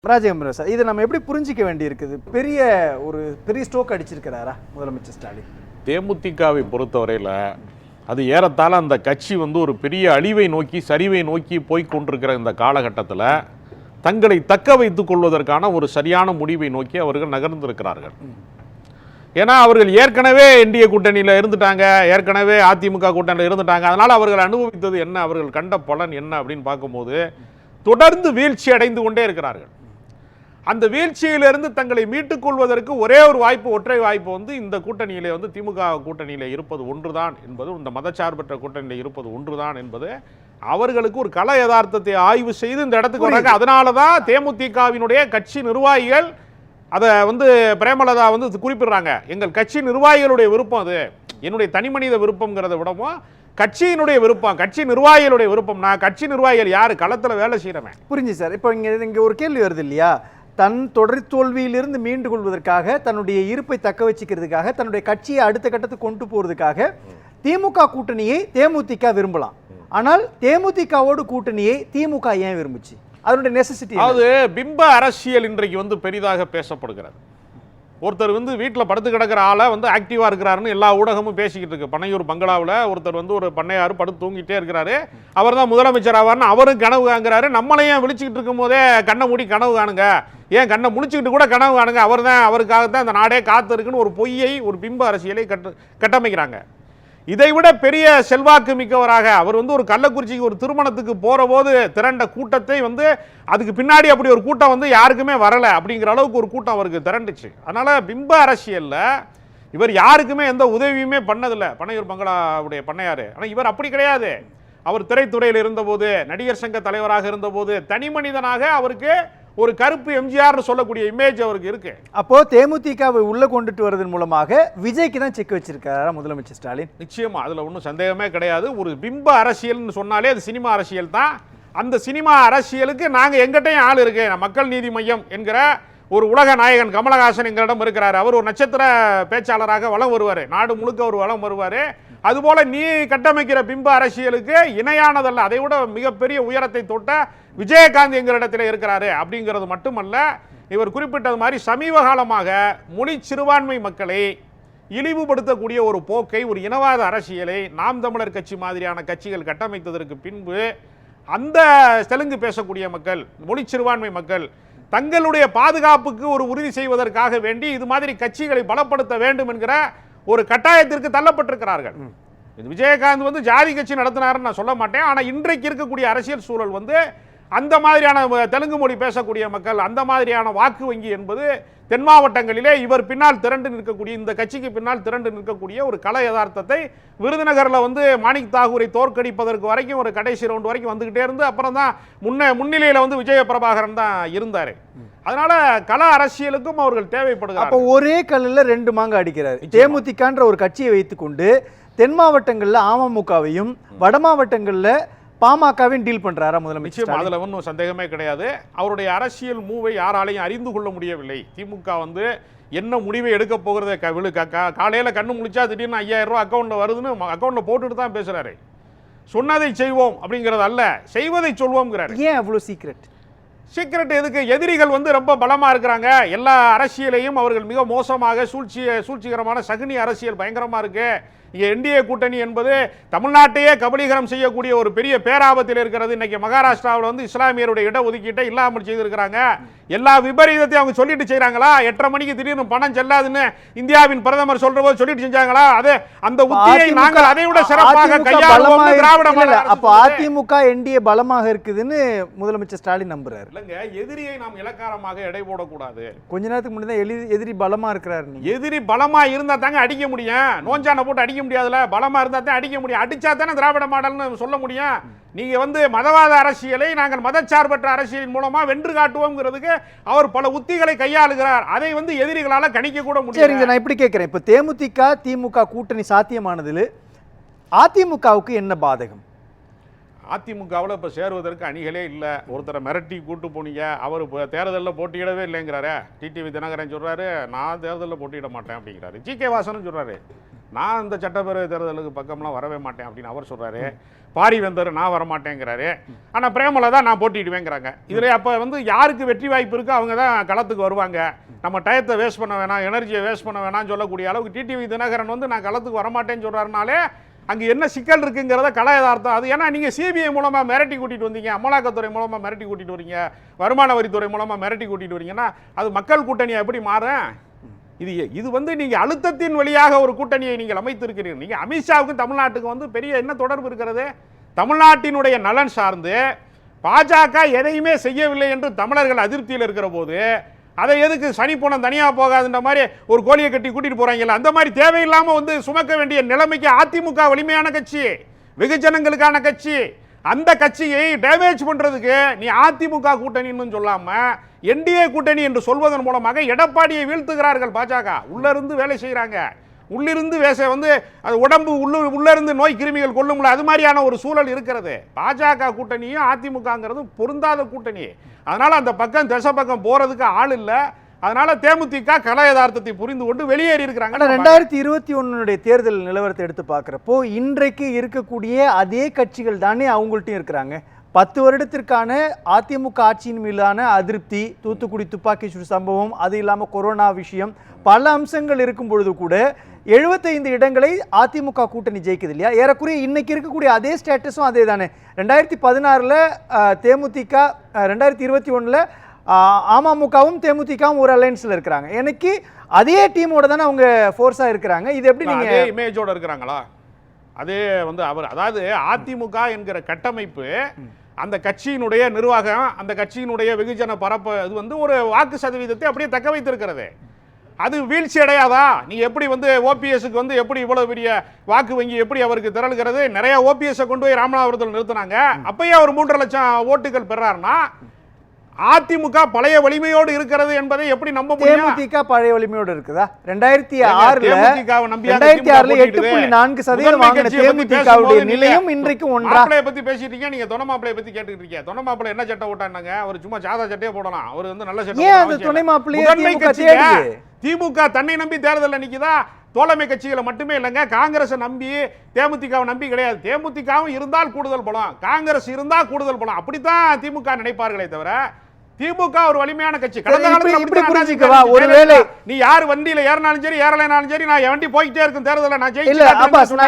Rajagambhiran sir, இதை நம்ம எப்படி புரிஞ்சிக்க வேண்டி இருக்குது? பெரிய ஸ்ட்ரோக் அடிச்சிருக்கிறாரா முதலமைச்சர் ஸ்டாலின்? தேமுதிகவை பொறுத்தவரையில் அது ஏறத்தாழ அந்த கட்சி ஒரு பெரிய அழிவை நோக்கி சரிவை நோக்கி போய்கொண்டிருக்கிற இந்த காலகட்டத்தில் தங்களை தக்க வைத்துக் கொள்வதற்கான ஒரு சரியான முடிவை நோக்கி அவர்கள் நகர்ந்திருக்கிறார்கள். ஏன்னா அவர்கள் ஏற்கனவே என்டிஏ கூட்டணியில் இருந்துட்டாங்க, ஏற்கனவே அதிமுக கூட்டணியில் இருந்துட்டாங்க. அதனால் அவர்கள் அனுபவித்தது என்ன, அவர்கள் கண்ட பலன் என்ன அப்படின்னு பார்க்கும்போது தொடர்ந்து வீழ்ச்சி அடைந்து கொண்டே இருக்கிறார்கள். அந்த வீழ்ச்சியிலிருந்து தங்களை மீட்டுக் கொள்வதற்கு ஒரே ஒரு வாய்ப்பு, ஒற்றை வாய்ப்பு இந்த கூட்டணியிலே திமுக கூட்டணியிலே இருப்பது ஒன்றுதான் என்பது, இந்த மதச்சார்பற்ற கூட்டணியிலே இருப்பது ஒன்றுதான் என்பது அவர்களுக்கு ஒரு கள யதார்த்தத்தை ஆய்வு செய்து இந்த இடத்துக்கு வராங்க. அதனால தான் தேமுதிகவினுடைய கட்சி நிர்வாகிகள் அதை பிரேமலதா குறிப்பிடுறாங்க. எங்கள் கட்சி நிர்வாகிகளுடைய விருப்பம், அது என்னுடைய தனிமனித விருப்பம்ங்கிறத விடவும் கட்சியினுடைய விருப்பம், கட்சி நிர்வாகிகளுடைய விருப்பம்னா கட்சி நிர்வாகிகள் யாரு, களத்தில் வேலை செய்யறவன். புரிஞ்சு சார். இப்போ இங்க ஒரு கேள்வி வருது இல்லையா, தன் தொடர் தோல்வியிலிருந்து மீண்டு கொள்வதற்காக, தன்னுடைய இருப்பை தக்க வச்சுக்கிறதுக்காக, தன்னுடைய கட்சியை அடுத்த கட்டத்துக்கு கொண்டு போறதுக்காக திமுக கூட்டணியை தேமுதிக விரும்பலாம். ஆனால் தேமுதிகவோடு கூட்டணியை திமுக ஏன் விரும்புச்சு? அதனுடைய நெசசிட்டி. அது பிம்ப அரசியல் இன்றைக்கு பெரிதாக பேசப்படுகிறது. ஒருத்தர் வீட்டில் படுத்து கிடக்கிற ஆளை ஆக்டிவா இருக்கிறாருன்னு எல்லா ஊடகமும் பேசிக்கிட்டு இருக்கு. பனையூர் பங்களாவில் ஒருத்தர் ஒரு பண்ணையாரு படுத்து தூங்கிட்டே இருக்கிறாரு, அவர் தான் முதலமைச்சர் ஆவார்னு அவரும் கனவு காண்கிறாரு. நம்மளையும் விழிச்சுக்கிட்டு இருக்கும் போதே கண்ணை மூடி கனவு காணுங்க, ஏன் கண்ணை முடிச்சுக்கிட்டு கூட கனவு காணுங்க, அவர் தான், அவருக்காகத்தான் இந்த நாடே காத்து இருக்குன்னு ஒரு பொய்யை, ஒரு பிம்ப அரசியலை கட்டமைக்கிறாங்க. இதைவிட பெரிய செல்வாக்கு மிக்கவராக அவர் ஒரு கள்ளக்குறிச்சிக்கு ஒரு திருமணத்துக்கு போற போது திரண்ட கூட்டத்தை அதுக்கு பின்னாடி அப்படி ஒரு கூட்டம் யாருக்குமே வரல அப்படிங்கிற அளவுக்கு ஒரு கூட்டம் அவருக்கு திரண்டுச்சு. அதனால பிம்ப அரசியல்ல இவர் யாருக்குமே எந்த உதவியுமே பண்ணதில்லை, பனையூர் பங்களாவுடைய பண்ணையாரு. ஆனால் இவர் அப்படி கிடையாது. அவர் திரைத்துறையில் இருந்தபோது, நடிகர் சங்க தலைவராக இருந்தபோது தனி மனிதனாக அவருக்கு ஒரு கருப்பு எம்ஜிஆர் சொல்லக்கூடிய இமேஜ் அவருக்கு இருக்கு. அப்போ தேமுதிகவை உள்ள கொண்டுட்டு வருவதன் மூலமாக விஜய்க்கு தான் செக் வச்சிருக்காரா முதலமைச்சர் ஸ்டாலின்? நிச்சயமா, அதுல ஒன்றும் சந்தேகமே கிடையாது. ஒரு பிம்ப அரசியல்னு சொன்னாலே அது சினிமா அரசியல் தான். அந்த சினிமா அரசியலுக்கு நாங்க எங்கிட்டையும் ஆள் இருக்கு. மக்கள் நீதி மையம் என்கிற ஒரு உலக நாயகன் கமலஹாசன் எங்களிடம் இருக்கிறார். அவர் ஒரு நட்சத்திர பேச்சாளராக வலம் வருவார், நாடு முழுக்க ஒரு வலம் வருவார். அதுபோல நீ கட்டமைக்கிற பிம்ப அரசியலுக்கு இணையானதல்ல, அதை விட மிகப்பெரிய உயரத்தை தொட்ட விஜயகாந்த் எங்களிடத்தில் இருக்கிறாரு. அப்படிங்கிறது மட்டுமல்ல, இவர் குறிப்பிட்டது மாதிரி சமீப காலமாக மொழி சிறுபான்மை மக்களை இழிவுபடுத்தக்கூடிய ஒரு போக்கை, ஒரு இனவாத அரசியலை நாம் தமிழர் கட்சி மாதிரியான கட்சிகள் கட்டமைத்ததற்கு பின்பு அந்த தெலுங்கு பேசக்கூடிய மக்கள், மொழி சிறுபான்மை மக்கள் தங்களுடைய பாதுகாப்புக்கு ஒரு உறுதி செய்வதற்காக வேண்டி இது மாதிரி கட்சிகளை பலப்படுத்த வேண்டும் என்கிற ஒரு கட்டாயத்திற்கு தள்ளப்பட்டிருக்கிறார்கள். விஜயகாந்த் ஜாதி கட்சி நடத்தினாருன்னு நான் சொல்ல மாட்டேன். ஆனால் இன்றைக்கு இருக்கக்கூடிய அரசியல் சூழல் அந்த மாதிரியான தெலுங்கு மொழி பேசக்கூடிய மக்கள், அந்த மாதிரியான வாக்கு வங்கி என்பது தென் மாவட்டங்களிலே இவர் பின்னால் திரண்டு நிற்கக்கூடிய, இந்த கட்சிக்கு பின்னால் திரண்டு நிற்கக்கூடிய ஒரு கள யதார்த்தத்தை விருதுநகரில் மாணிக் தாகூரை தோற்கடிப்பதற்கு வரைக்கும் ஒரு கடைசி ரவுண்ட் வரைக்கும் வந்துகிட்டே இருந்து அப்புறம் தான் முன்னிலையில் விஜய பிரபாகரன் தான் இருந்தார். அதனால கள அரசியலுக்கும் அவர்கள் தேவைப்படுகிறார். அப்போ ஒரே கல்லில் ரெண்டு மாங்க அடிக்கிறார். தேமுதிகன்ற ஒரு கட்சியை வைத்துக்கொண்டு தென் மாவட்டங்களில் அமமுகவையும் வட மாவட்டங்களில் பாமகவின் டீல் பண்றாரா முதலமைச்சர்? அதுல ஒன்றும் சந்தேகமே கிடையாது. அவருடைய அரசியல் மூவை யாராலையும் அறிந்து கொள்ள முடியவில்லை. திமுக என்ன முடிவை எடுக்க போகிறத காலையில கண்ணு முழிச்சா திடீர்னு 5000 ரூபாய் அக்கௌண்ட்ல வருதுன்னு அக்கௌண்ட்ல போட்டுட்டு தான் பேசுறாரு. சொன்னதை செய்வோம் அப்படிங்கிறது அல்ல, செய்வதை சொல்வோம்ங்கிறாரு. ஏன் அவ்வளவு சீக்கிரட் எதுக்கு? எதிரிகள் ரொம்ப பலமா இருக்கிறாங்க. எல்லா அரசியலையும் அவர்கள் மிக மோசமாக சூழ்ச்சிகரமான சகுனி அரசியல் பயங்கரமா இருக்கு. என்டிஏ கூட்டணி என்பது தமிழ்நாட்டையே கபலீகரம் செய்யக்கூடிய ஒரு பெரிய பேராபத்தில் இருக்கிறது. இன்னைக்கு மகாராஷ்டிராவில் இஸ்லாமியருடைய இடஒதுக்கீட்டை இல்லாமல் செய்திருக்கிறாங்க. எல்லா விபரீதத்தையும் அவங்க சொல்லிட்டு செய்யறாங்களா? 8:30 மணிக்கு திடீர்னு பணம் செல்லாதுன்னு இந்தியாவின் பிரதமர் சொல்ற போது சொல்லிட்டு செஞ்சாங்களா? அது அந்த உத்தியை நாங்கள் அதை விட சிறப்பாக கையாளுவோம். திராவிட மாடல். அப்ப அதிமுக என்டிஏ பலமாக இருக்குதுன்னு முதலமைச்சர் ஸ்டாலின் நம்புறாரு. இல்லங்க, எதிரியை நாம் இலக்காரமாக எடை போடக்கூடாது. கொஞ்ச நேரத்துக்கு முன்னாடி எதிரி பலமா இருக்கிறாரு. எதிரி பலமா இருந்தா தாங்க அடிக்க முடியும். நோஞ்சான போட்டு அடிக்க முடியாதுல, பலமா இருந்தா தான் அடிக்க முடியும். அடிச்சா தானே திராவிட மாடல்னு சொல்ல முடியும். நீங்க மதவாத அரசியலை நாங்கள் மதச்சார்பற்ற அரசியலின் மூலமா வென்று காட்டுவோம்ங்கிறதுக்கு அவர் பல உத்திகளை கையாளுகிறார். அதை எதிரிகளால கணிக்க கூட முடியும். சரிங்க, நான் இப்படி கேட்கிறேன். இப்ப தேமுதிக திமுக கூட்டணி சாத்தியமானதில் அதிமுகவுக்கு என்ன பாதகம்? அதிமுகவில் இப்போ சேருவதற்கு அணிகளே இல்லை. ஒருத்தரை மிரட்டி கூட்டு போனீங்க, அவர் தேர்தலில் போட்டியிடவே இல்லைங்கிறாரு. டிடிவி தினகரன் சொல்றாரு, நான் தேர்தலில் போட்டியிட மாட்டேன் அப்படிங்கிறாரு. ஜி கே வாசனும் சொல்றாரு, நான் இந்த சட்டப்பேரவை தேர்தலுக்கு பக்கம்லாம் வரவே மாட்டேன் அப்படின்னு அவர் சொல்றாரு. பாரிவேந்தர் நான் வரமாட்டேங்கிறாரு. ஆனா பிரேமலதா நான் போட்டிடுவேங்கிறாங்க. இதுல அப்ப வந்து யாருக்கு வெற்றி வாய்ப்பு இருக்கோ அவங்க தான் களத்துக்கு வருவாங்க. நம்ம டயத்தை வேஸ்ட் பண்ண வேணாம், எனர்ஜியை வேஸ்ட் பண்ண வேணாம்னு சொல்லக்கூடிய அளவுக்கு டிடிவி தினகரன் வந்து நான் களத்துக்கு வரமாட்டேன்னு சொல்றாருனாலே அங்க என்ன சிக்கல் இருக்குங்கிறத கல யதார்த்தம். அது ஏன்னா நீங்க சிபிஐ மூலமா மிரட்டி கூட்டிட்டு வந்தீங்க, அமலாக்கத்துறை மூலமா மிரட்டி கூட்டிட்டு வரீங்க, வருமான வரித்துறை மூலமா மிரட்டி கூட்டிட்டு வரீங்கன்னா அது மக்கள் கூட்டணியை எப்படி மாறும்? இது வந்து நீங்க அழுத்தத்தின் வழியாக ஒரு கூட்டணியை நீங்கள் அமைத்திருக்கிறீர்கள். நீங்க அமித்ஷாவுக்கும் தமிழ்நாட்டுக்கு வந்து பெரிய என்ன தொடர்பு இருக்கிறது? தமிழ்நாட்டினுடைய நலன் சார்ந்து பாஜக எதையுமே செய்யவில்லை என்று தமிழர்கள் அதிருப்தியில் இருக்கிற போது அதை எதுக்கு சனி போனம் தனியா போகாதுன்ற மாதிரி ஒரு கோழியை கட்டி கூட்டிட்டு போறாங்கல்ல, அந்த மாதிரி தேவையில்லாம வந்து சுமக்க வேண்டிய நிலைமைக்கு அதிமுக வலிமையான கட்சி, வெகுஜனங்களுக்கான கட்சி, அந்த கட்சியை டேமேஜ் பண்றதுக்கு நீ அதிமுக கூட்டணின்னு சொல்லாம என்டிஏ கூட்டணி என்று சொல்வதன் மூலமாக எடப்பாடியை வீழ்த்துகிறார்கள். பாஜக உள்ள இருந்து வேலை செய்யறாங்க, உள்ளிருந்து வந்து அது உடம்பு உள்ள இருந்து நோய் கிருமிகள் கொள்ளும்ல, அது மாதிரியான ஒரு சூழல் இருக்கிறது. பாஜக கூட்டணியும் அதிமுகங்கிறது பொருந்தாத கூட்டணி. அதனால அந்த பக்கம் திசை பக்கம் போறதுக்கு ஆள் இல்ல. அதனால தேமுதிக கல யதார்த்தத்தை புரிந்து கொண்டு வெளியேறி இருக்கிறாங்க. 2021 தேர்தல் நிலவரத்தை எடுத்து பார்க்கிறப்போ இன்றைக்கு இருக்கக்கூடிய அதே கட்சிகள் தானே அவங்கள்ட்டையும் இருக்கிறாங்க. 10 வருடத்திற்கான அதிமுக ஆட்சியின் மீதான அதிருப்தி, தூத்துக்குடி துப்பாக்கி சூடு சம்பவம், அது இல்லாமல் கொரோனா விஷயம், பல அம்சங்கள் இருக்கும் பொழுது கூட 75 இடங்களை அதிமுக கூட்டணி ஜெயிக்குது இல்லையா? ஏறக்குறைய இன்னைக்கு இருக்கக்கூடிய அதே ஸ்டேட்டஸும் அதே தானே. 2016 தேமுதிக, 2021 அமமுகவும் தேமுதிகவும் ஒரு அலைன்ஸ்ல இருக்கிறாங்க. எனக்கு அதே டீமோட தானே அவங்க ஃபோர்ஸா இருக்கிறாங்க. இது எப்படி நீங்க இமேஜோட இருக்கிறாங்களா? அதே வந்து அவர் அதாவது அதிமுக என்கிற கட்டமைப்பு, அந்த கட்சியினுடைய நிர்வாகம், அந்த கட்சியினுடைய வெகுஜன பரப்பு, அது வந்து ஒரு வாக்கு சதவீதத்தை அப்படியே தக்க வைத்திருக்கிறது. அது வீழ்ச்சி அடையாதா? நீ எப்படி வந்து ஓபிஎஸ்க்கு வந்து எப்படி இவ்வளவு பெரிய வாக்கு வங்கி எப்படி அவருக்கு திரளுகிறது? நிறைய ஓபிஎஸ் கொண்டு போய் ராமநாதபுரத்தில் நிறுத்தினாங்க. அப்பயே அவர் 3.5 லட்சம் ஓட்டுகள் பெறாருன்னா அதிமுக பழைய வலிமையோடு இருக்கிறது என்பதை எப்படி நம்ப முடியும்? தேமுதிக பழைய வலிமையோடு இருக்குதா? 2006ல 8.4% வாங்கின தேமுதிகவுடைய நிலையும் இன்றைக்கு ஒன்றா? மாப்பிளைய பத்தி பேசிட்டு இருக்கீங்க, நீங்க துணை மாப்பிளைய பத்தி கேட்டுட்டு இருக்கீங்க. துணை மாப்பிளை என்ன சட்டை ஓட்டானாங்க? அவர் சும்மா சாதா சட்டையே போடலாம், அவர் வந்து நல்ல சட்டை. ஏன் அந்த துணை மாப்பிளைய திமுக தன்னை நம்பி தேர்தல் நிக்குதா? தோழமை கட்சிகளை மட்டுமே இல்லைங்க, காங்கிரஸ் நம்பி தேமுதிகவை நம்பி கிடையாது. தேமுதிகவும் இருந்தால் கூடுதல் பலம், காங்கிரஸ் இருந்தால் கூடுதல் பலம், அப்படித்தான் திமுக நினைப்பார்களே தவிர திமுக ஒரு வலிமையான கட்சி. கடந்த காலத்துல ஒருவேளை நீ யார் வண்டியில ஏறினாலும் சரி ஏறலைனாலும் சரி நான் வண்டி போயிட்டே இருக்கும் தேர்தலில் நான்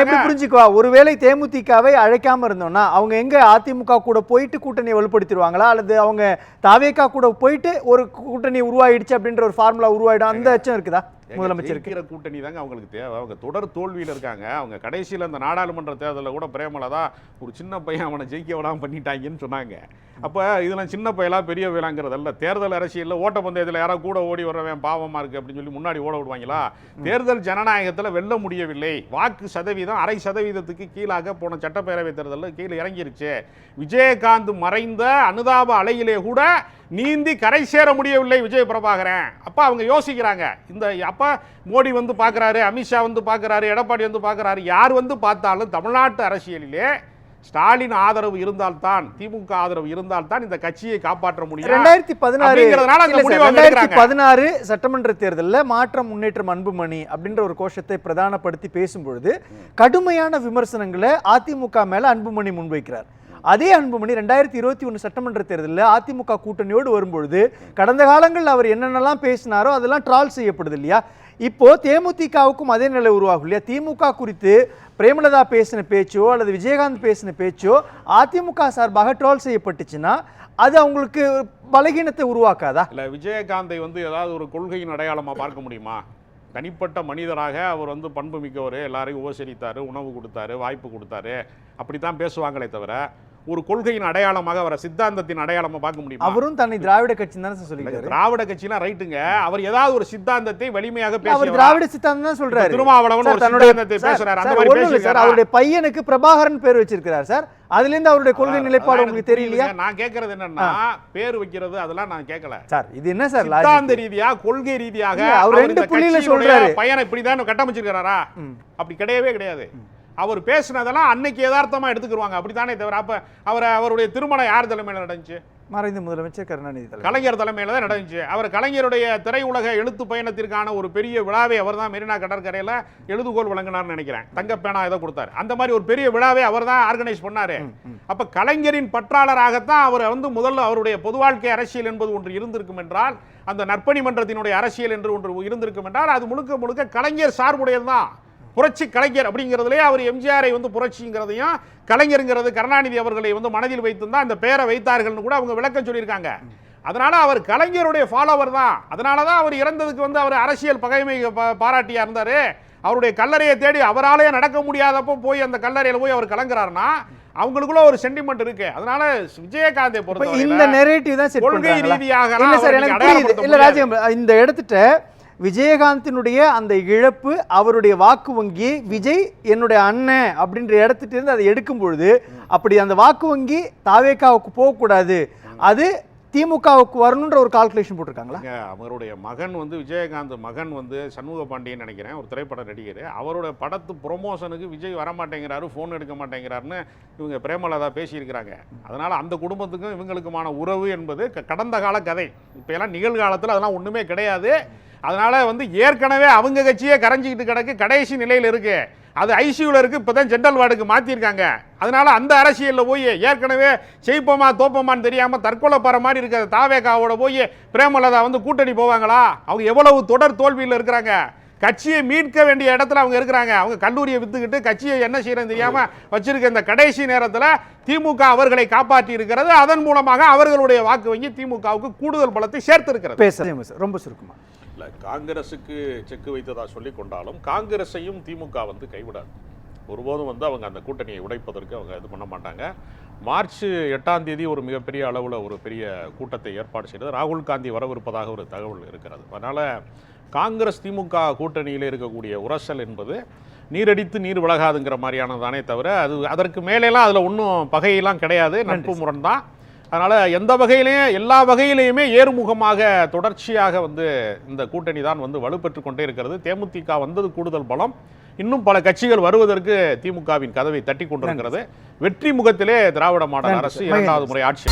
எப்படி புரிஞ்சுக்குவா? ஒருவேளை தேமுதிகவை அழைக்காம இருந்தோம்னா அவங்க எங்க அதிமுக கூட போயிட்டு கூட்டணியை வலுப்படுத்திடுவாங்களா, அல்லது அவங்க தாவேகா கூட போயிட்டு ஒரு கூட்டணி உருவாயிடுச்சு அப்படின்ற ஒரு ஃபார்முலா உருவாயிடும், அந்த அச்சம் இருக்குதா முதலமைச்சருக்கு? கூட்டணி தாங்க அவங்களுக்கு தேவை. அவங்க தொடர் தோல்வியில் இருக்காங்க. அவங்க கடைசியில் அந்த நாடாளுமன்ற தேர்தலில் கூட பிரேமலதா ஒரு சின்ன பையன் அவனை ஜெயிக்க விடாம பண்ணிட்டாங்கன்னு சொன்னாங்க. அப்ப இதெல்லாம் சின்ன பையலா பெரிய பையலாங்கிறதல்ல. தேர்தல் அரசியல் ஓட்ட பந்தயத்தில் யாராவது கூட ஓடி வரவேன் பாவமா இருக்கு அப்படின்னு சொல்லி முன்னாடி ஓட விடுவாங்களா? தேர்தல் ஜனநாயகத்தில் வெல்ல முடியவில்லை. வாக்கு சதவீதம் 0.5% கீழாக போன சட்டப்பேரவை தேர்தலில் கீழே இறங்கிருச்சு. விஜயகாந்த் மறைந்த அனுதாப அலையிலே கூட நீந்தி கரை சேர முடியவில்லை விஜய பிரபாகரன். அப்ப அவங்க யோசிக்கிறாங்க, இந்த அப்ப மோடி வந்து பார்க்கிறாரு, அமித்ஷா வந்து பார்க்கிறாரு, எடப்பாடி வந்து பார்க்கிறாரு, யார் வந்து பார்த்தாலும் தமிழ்நாட்டு அரசியலிலே ஸ்டாலின் ஆதரவு இருந்தால்தான், திமுக ஆதரவு இருந்தால்தான் இந்த கட்சியை காப்பாற்ற முடியும். 2016 சட்டமன்ற தேர்தலில் மாற்றம் முன்னேற்றம் அன்புமணி அப்படின்ற ஒரு கோஷத்தை பிரதானப்படுத்தி பேசும்பொழுது கடுமையான விமர்சனங்களை அதிமுக மேல அன்புமணி முன்வைக்கிறார். அதே அன்புமணி 2021 சட்டமன்ற தேர்தலில் அதிமுக கூட்டணியோடு வரும்பொழுது கடந்த காலங்களில் அவர் என்னென்னலாம் பேசினாரோ அதெல்லாம் ட்ரால் செய்யப்படுது இல்லையா? இப்போ தேமுதிகவுக்கும் அதே நிலை உருவாகும் இல்லையா? திமுக குறித்து பிரேமலதா பேசின பேச்சோ அல்லது விஜயகாந்த் பேசின பேச்சோ அதிமுக சார்பாக ட்ரால் செய்யப்பட்டுச்சுன்னா அது அவங்களுக்கு பலகீனத்தை உருவாக்காதா? இல்ல விஜயகாந்தை வந்து ஏதாவது ஒரு கொள்கையின் அடையாளமா பார்க்க முடியுமா? தனிப்பட்ட மனிதராக அவர் வந்து பண்பு மிக்கவர், எல்லாரையும் உபசரித்தாரு, உணவு கொடுத்தாரு, வாய்ப்பு கொடுத்தாரு, அப்படித்தான் பேசுவாங்களே தவிர ஒரு கொள்கையின் அடையாளமாக அவரை சித்தாந்தத்தின் அடையாளமா பார்க்க முடியும்? அவரும் தன்னை திராவிட கட்சி தான் சொல்லிருக்காரு. திராவிட கட்சிலாம் ரைட்டுங்க, அவர் ஏதாவது ஒரு சித்தாந்தத்தை வலிமையாக பேசுறாரு. திராவிட சித்தாந்தம் தான் சொல்றாரு. திருமாவளவன் ஒரு சித்தாந்தத்தை பேசுறாரு. அந்த மாதிரி பேசுறாரு. அவருடைய பையனுக்கு பிரபாகரன் பேர் வச்சிருக்காரு சார். அதுல இருந்து அவருடைய கொள்கை நிலைப்பாடு உங்களுக்கு தெரியலையா? நான் கேக்குறது என்னன்னா பேர் வைக்கிறது அதெல்லாம் நான் கேட்கல சார். இது என்ன சார் சித்தாந்த ரீதியா கொள்கை ரீதியாக அவர் 2 புள்ளியில சொல்றாரு. பையனை இப்படிதான் கட்டமைச்சிருக்காரா? அப்படி கிடையவே கிடையாது. அவர் பேசினதெல்லாம் அன்னைக்கு யதார்த்தமா எடுத்துக்குவாங்க, அப்படித்தானே தவிர. அப்ப அவருடைய திருமணம் யார் தலைமையில் நடந்துச்சு? மறைந்த முதலமைச்சர் கருணாநிதி தலைவர். கலைஞர் தலைமையில தான் நடந்துச்சு. அவர் கலைஞருடைய திரையுலக எழுத்து பயணத்திற்கான ஒரு பெரிய விழாவை அவர் தான் மெரினா கடற்கரையில் எழுதுகோல் வழங்கினார்னு நினைக்கிறேன். தங்கப்பேனா ஏதோ கொடுத்தாரு. அந்த மாதிரி ஒரு பெரிய விழாவை அவர் தான் ஆர்கனைஸ் பண்ணாரு. அப்ப கலைஞரின் பற்றாளராகத்தான் அவர் முதல்ல அவருடைய பொது வாழ்க்கை அரசியல் என்பது ஒன்று இருந்திருக்கும் என்றால், அந்த நற்பணி மன்றத்தினுடைய அரசியல் என்று ஒன்று இருந்திருக்கும் என்றால், அது முழுக்க முழுக்க கலைஞர் சார்புடையதுதான். புரட்சி கலைஞர் அப்படிங்கிறதுலேயே அவர் எம்ஜிஆரை புரட்சிங்கிறதையும் கலைஞருங்கிறது கருணாநிதி அவர்களை மனதில் வைத்துதான் அந்த பெயரை வைத்தார்கள்னு கூட அவங்க விளக்கம் சொல்லியிருக்காங்க. அதனால அவர் கலைஞருடைய ஃபாலோவர் தான். அதனால தான் அவர் இறந்ததுக்கு அவர் அரசியல் பகைமை பாராட்டியா இருந்தாரு. அவருடைய கல்லறையை தேடி அவராலே நடக்க முடியாதப்போ போய் அந்த கல்லறையில் போய் அவர் கலங்குறாருன்னா அவங்களுக்குள்ள ஒரு சென்டிமெண்ட் இருக்கு. அதனால விஜயகாந்தை பொறுத்த இந்த நெரேட்டிவ் தான் செட் கொள்கை ரீதியாக இல்ல ராஜ்யம் இந்த எடுத்துட்டு விஜயகாந்தினுடைய அந்த இழப்பு அவருடைய வாக்கு வங்கி விஜய் என்னுடைய அண்ணன் அப்படின்ற இடத்துட்டு இருந்து அதை எடுக்கும் பொழுது அப்படி அந்த வாக்கு வங்கி தாவேகாவுக்கு போகக்கூடாது, அது திமுகவுக்கு வரணுன்ற ஒரு கால்குலேஷன் போட்டிருக்காங்களா? அவருடைய மகன் விஜயகாந்த் மகன் சண்முக பாண்டியன் நினைக்கிறேன், ஒரு திரைப்பட நடிகர். அவருடைய படத்து ப்ரொமோஷனுக்கு விஜய் வரமாட்டேங்கிறாரு, ஃபோன் எடுக்க மாட்டேங்கிறாருன்னு இவங்க பிரேமலதா பேசியிருக்கிறாங்க. அதனால அந்த குடும்பத்துக்கும் இவங்களுக்குமான உறவு என்பது கடந்த கால கதை. இப்போ எல்லாம் நிகழ்காலத்தில் அதெல்லாம் ஒன்றுமே கிடையாது. அதனால ஏற்கனவே அவங்க கட்சியே கரைஞ்சிக்கிட்டு கிடக்கு, கடைசி நிலையில் இருக்கு. அது ஐசியூல இருக்கு, இப்பதான் ஜெனரல் வார்டுக்கு மாத்திருக்காங்க. அதனால அந்த அரசியல்ல போய் ஏற்கனவே செய்ப்போமா தோப்போமான்னு தெரியாம தற்கொலை பாற மாதிரி இருக்க தாவேகாவோட போய் பிரேமலதா கூட்டணி போவாங்களா? அவங்க எவ்வளவு தொடர் தோல்வியில் இருக்கிறாங்க. கட்சியை மீட்க வேண்டிய இடத்துல அவங்க இருக்கிறாங்க. அவங்க கல்லூரியை வித்துக்கிட்டு கட்சியை என்ன செய்யறது தெரியாம வச்சிருக்க இந்த கடைசி நேரத்தில் திமுக அவர்களை காப்பாற்றி இருக்கிறது. அதன் மூலமாக அவர்களுடைய வாக்கு வங்கி திமுகவுக்கு கூடுதல் பலத்தை சேர்த்து இருக்கிறது. ரொம்ப சுருக்கமா இல்லை, காங்கிரஸுக்கு செக்கு வைத்ததா சொல்லி கொண்டாலும் காங்கிரஸையும் திமுக கைவிடாது. ஒருபோதும் அவங்க அந்த கூட்டணியை உடைப்பதற்கு அவங்க இது பண்ண மாட்டாங்க. மார்ச் 8ஆம் தேதி ஒரு மிகப்பெரிய அளவில் ஒரு பெரிய கூட்டத்தை ஏற்பாடு செய்தது. ராகுல் காந்தி வரவிருப்பதாக ஒரு தகவல் இருக்கிறது. அதனால் காங்கிரஸ் திமுக கூட்டணியில் இருக்கக்கூடிய உரசல் என்பது நீரடித்து நீர் விலகாதுங்கிற மாதிரியானதானே தவிர அது அதற்கு மேலேலாம் அதில் ஒன்றும் பகையெல்லாம் கிடையாது, நட்பு முரண் தான். அதனால் எந்த வகையிலையும் எல்லா வகையிலையுமே ஏறுமுகமாக தொடர்ச்சியாக இந்த கூட்டணி தான் வலுப்பெற்று கொண்டே இருக்கிறது. தேமுதிக வந்தது கூடுதல் பலம். இன்னும் பல கட்சிகள் வருவதற்கு திமுகவின் கதவை தட்டி கொண்டிருக்கிறது. வெற்றி முகத்திலே திராவிட மாடல் அரசு 2வது முறை ஆட்சி.